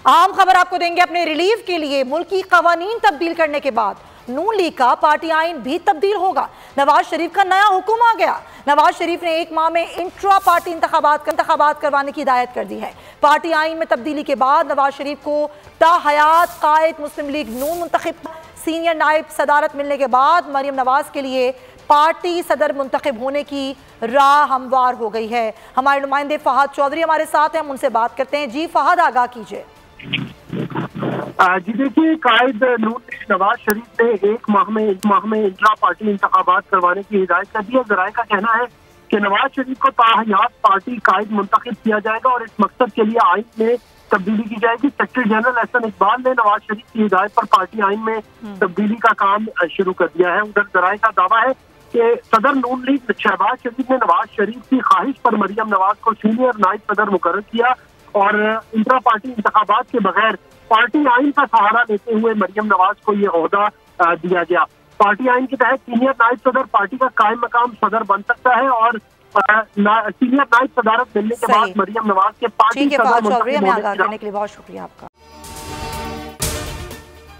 आम खबर आपको देंगे अपने रिलीफ के लिए। मुल्की कवानीन तब्दील करने के बाद नून लीग का पार्टी आइन भी तब्दील होगा। नवाज शरीफ का नया हुक्म आ गया। नवाज शरीफ ने 1 माह में इंट्रा पार्टी इंतखाबात करवाने की हिदायत कर दी है। पार्टी आइन में तब्दीली के बाद नवाज शरीफ को ताहयात कायद मुस्लिम लीग नून मुंतखब सीनियर नायब सदारत मिलने के बाद मरियम नवाज के लिए पार्टी सदर मुंतखब होने की राह हमवार हो गई है। हमारे नुमाइंदे फहद चौधरी हमारे साथ हैं, हम उनसे बात करते हैं। जी फहद, आगाह कीजिए। जी देखिए, कायद नून नवाज शरीफ ने 1 माह में इंट्रा पार्टी इंतखाबात करवाने की हिदायत कर दी है। जराये का कहना है कि नवाज शरीफ को ताहयात पार्टी कायद मुंतखब किया जाएगा और इस मकसद के लिए आइन में तब्दीली की जाएगी। सेक्रेटरी जनरल एहसन इकबाल ने नवाज शरीफ की हिदायत पर पार्टी आइन में तब्दीली का काम शुरू कर दिया है। उधर जराये का दावा है कि सदर नून लीग शहबाज शरीफ ने नवाज शरीफ की ख्वाहिश पर मरियम नवाज को सीनियर नायब सदर मुकर्रर किया और इंट्रा पार्टी इंतखाबात के बगैर पार्टी आइन का सहारा लेते हुए मरियम नवाज को ये ओहदा दिया गया। पार्टी आइन के तहत सीनियर नायब सदर पार्टी का कायम मकाम सदर बन सकता है और सीनियर नायब सदारत मिलने के बाद मरियम नवाज के पार्टी सदर करने के लिए बहुत शुक्रिया आपका।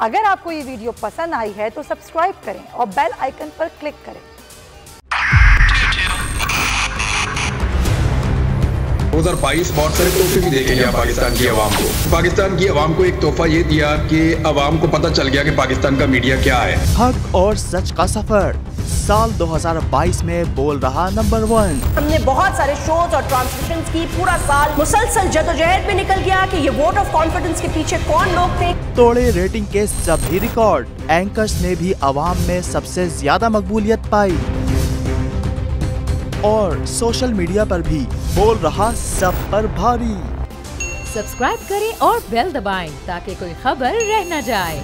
अगर आपको ये वीडियो पसंद आई है तो सब्सक्राइब करें और बेल आइकन पर क्लिक करें। 2022 बहुत सारे तोहफे भी देके गया पाकिस्तान की आवाम को। पाकिस्तान की आवाम को एक तोहफा ये दिया कि आवाम को पता चल गया कि पाकिस्तान का मीडिया क्या है। हक और सच का सफर साल 2022 में बोल रहा नंबर 1। हमने बहुत सारे शोज और ट्रांसमिशंस की, पूरा साल मुसलसल जदोजहद में निकल गया कि ये वोट ऑफ कॉन्फिडेंस के पीछे कौन लोग थे। तोड़े रेटिंग के सभी रिकॉर्ड। एंकर्स ने भी आवाम में सबसे ज्यादा मकबूलियत पाई और सोशल मीडिया पर भी बोल रहा सब पर भारी। सब्सक्राइब करें और बेल दबाएं ताकि कोई खबर रह न जाए।